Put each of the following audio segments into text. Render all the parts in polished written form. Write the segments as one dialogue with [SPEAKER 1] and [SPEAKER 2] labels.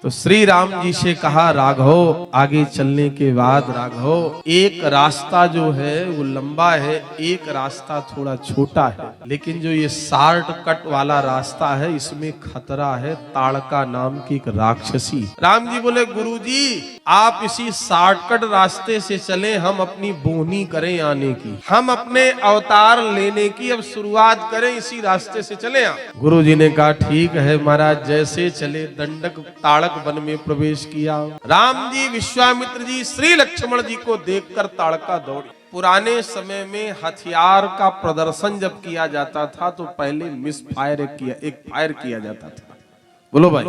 [SPEAKER 1] तो श्री राम जी से कहा, राघव आगे चलने के बाद राघव एक रास्ता जो है वो लंबा है, एक रास्ता थोड़ा छोटा है, लेकिन जो ये शॉर्ट कट वाला रास्ता है इसमें खतरा है, ताड़का नाम की एक राक्षसी। राम जी बोले, गुरुजी आप इसी शॉर्टकट रास्ते से चलें, हम अपनी बोहनी करें आने की, हम अपने अवतार लेने की अब शुरुआत करें, इसी रास्ते से चले। गुरु जी ने कहा ठीक है महाराज, जैसे चले दंडक ताड़क वन में प्रवेश किया। राम जी, विश्वामित्र जी, श्री लक्ष्मण जी को देखकर ताड़का दौड़ी। पुराने समय में हथियार का प्रदर्शन जब किया जाता था तो पहले मिस फायर एक फायर किया जाता था। बोलो भाई।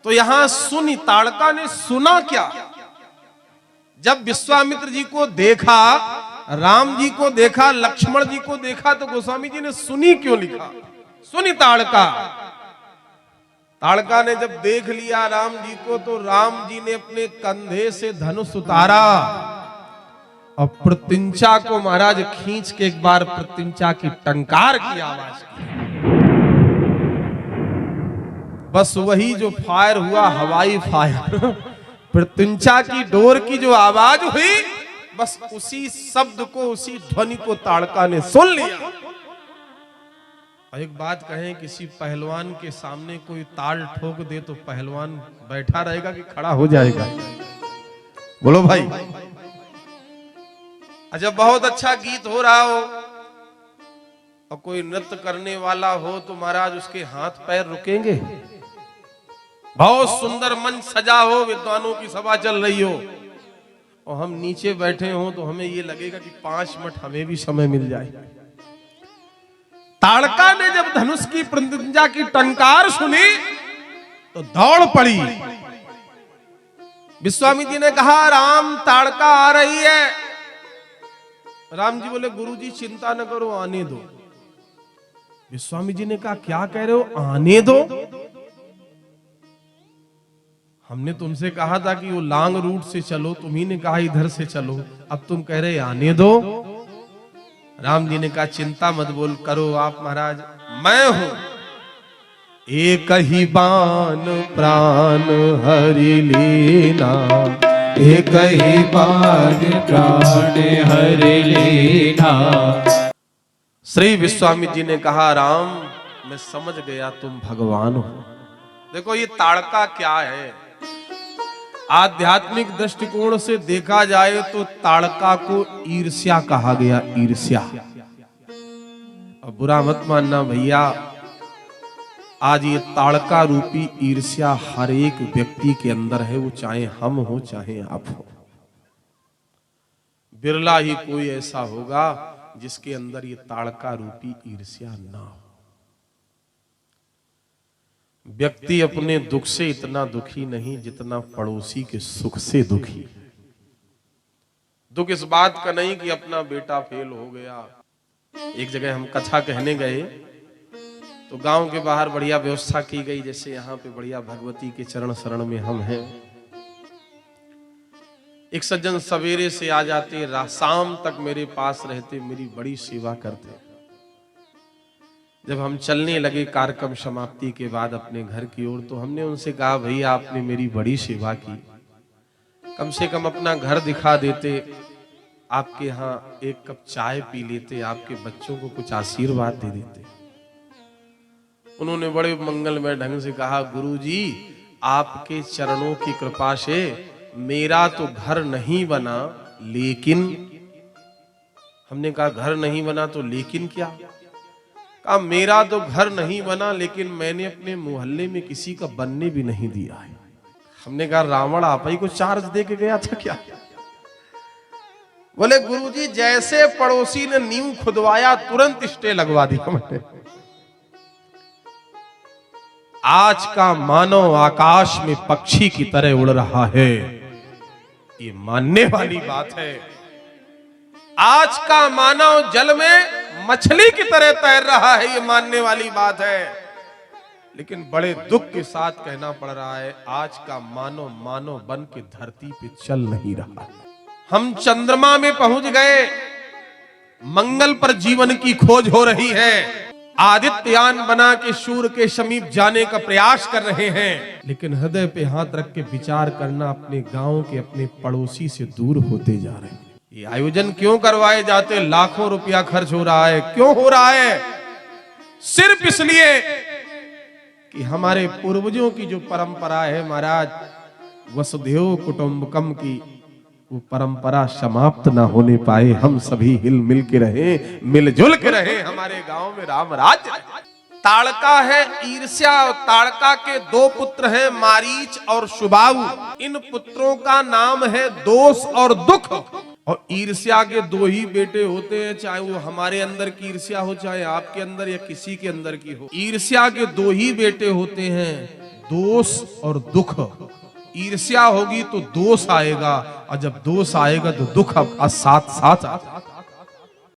[SPEAKER 1] तो यहां सुनी, ताड़का ने सुना क्या? जब विश्वामित्र जी को देखा, राम जी को देखा, लक्ष्मण जी को देखा, तो गोस्वामी जी ने सुनी क्यों लिखा? सुनी ताड़का। ताड़का ने जब देख लिया राम जी को तो राम जी ने अपने कंधे से धनुष उतारा और प्रत्यंचा को महाराज खींच के एक बार प्रत्यंचा की टंकार की आवाज की। बस वही जो फायर हुआ, हवाई फायर, प्रत्यंचा की डोर की जो आवाज हुई, बस उसी शब्द को, उसी ध्वनि को ताड़का ने सुन लिया। और एक बात कहें, किसी पहलवान के सामने कोई ताल ठोक दे तो पहलवान बैठा रहेगा कि खड़ा हो जाएगा? बोलो भाई। अच्छा, बहुत अच्छा गीत हो रहा हो और कोई नृत्य करने वाला हो तो महाराज उसके हाथ पैर रुकेंगे? बहुत सुंदर मंच सजा हो, विद्वानों की सभा चल रही हो और हम नीचे बैठे हो तो हमें ये लगेगा कि 5 मिनट हमें भी समय मिल जाए। ताड़का ने जब धनुष की प्रत्यंचा की टंकार सुनी तो दौड़ पड़ी। विश्वामित्र जी ने कहा, राम ताड़का आ रही है। राम जी बोले, गुरुजी चिंता न करो, आने दो। विश्वामित्र जी ने कहा, क्या कह रहे हो, आने दो? हमने तुमसे कहा था कि वो लांग रूट से चलो, तुम्ही ने कहा इधर से चलो, अब तुम कह रहे आने दो। राम जी ने कहा, चिंता मत बोल करो आप महाराज, मैं हूं। एक ही बाण प्राण हरि लीना,
[SPEAKER 2] एक ही बाण प्राण हरि लीना।
[SPEAKER 1] श्री विश्वामित्र जी ने कहा, राम मैं समझ गया तुम भगवान हो। देखो ये ताड़का क्या है, आध्यात्मिक दृष्टिकोण से देखा जाए तो ताड़का को ईर्ष्या कहा गया, ईर्ष्या। अब बुरा मत मानना भैया, आज ये ताड़का रूपी ईर्ष्या हर एक व्यक्ति के अंदर है, वो चाहे हम हो चाहे आप हो। बिरला ही कोई ऐसा होगा जिसके अंदर ये ताड़का रूपी ईर्ष्या ना हो। व्यक्ति अपने दुख से इतना दुखी नहीं जितना पड़ोसी के सुख से दुखी। दुख इस बात का नहीं कि अपना बेटा फेल हो गया। एक जगह हम कथा कहने गए तो गांव के बाहर बढ़िया व्यवस्था की गई, जैसे यहाँ पे बढ़िया भगवती के चरण शरण में हम हैं। एक सज्जन सवेरे से आ जाते, शाम तक मेरे पास रहते, मेरी बड़ी सेवा करते। जब हम चलने लगे कार्यक्रम समाप्ति के बाद अपने घर की ओर, तो हमने उनसे कहा, भैया आपने मेरी बड़ी सेवा की, कम से कम अपना घर दिखा देते, आपके यहाँ एक कप चाय पी लेते, आपके बच्चों को कुछ आशीर्वाद दे देते। उन्होंने बड़े मंगलमय ढंग से कहा, गुरुजी आपके चरणों की कृपा से मेरा तो घर नहीं बना, लेकिन। हमने कहा घर नहीं बना तो लेकिन क्या? कहा मेरा तो घर नहीं बना, लेकिन मैंने अपने मोहल्ले में किसी का बनने भी नहीं दिया है। हमने कहा रावण आप ही को चार्ज दे के गया था क्या? बोले गुरुजी जैसे पड़ोसी ने नींव खुदवाया तुरंत स्टे लगवा दिया मैंने। आज का मानव आकाश में पक्षी की तरह उड़ रहा है, ये मानने वाली बात है। आज का मानव जल में मछली की तरह तैर रहा है, ये मानने वाली बात है। लेकिन बड़े दुख के साथ कहना पड़ रहा है, आज का मानव मानव बन के धरती पे चल नहीं रहा। हम चंद्रमा में पहुंच गए, मंगल पर जीवन की खोज हो रही है। आदित्ययान बना के सूर्य के समीप जाने का प्रयास कर रहे हैं, लेकिन हृदय पे हाथ रख के विचार करना, अपने गांव के अपने पड़ोसी से दूर होते जा रहे हैं। ये आयोजन क्यों करवाए जाते, लाखों रुपया खर्च हो रहा है, क्यों हो रहा है? सिर्फ इसलिए कि हमारे पूर्वजों की जो परंपरा है महाराज, वसुधैव कुटुंबकम की, वो परंपरा समाप्त ना होने पाए। हम सभी हिल मिल के रहे, मिलजुल के रहे, हमारे गांव में राम राज्य। ताड़का है ईर्ष्या, ताड़का के दो पुत्र हैं, मारीच और सुबाहु। इन पुत्रों का नाम है दोष और दुख। और ईर्ष्या के दो ही बेटे होते हैं, चाहे वो हमारे अंदर की ईर्ष्या हो, चाहे आपके अंदर या किसी के अंदर की हो। ईर्ष्या के दो ही बेटे होते हैं, दोष और दुख। ईर्ष्या होगी तो दोष आएगा, और जब दोष आएगा तो दुख अब साथ साथ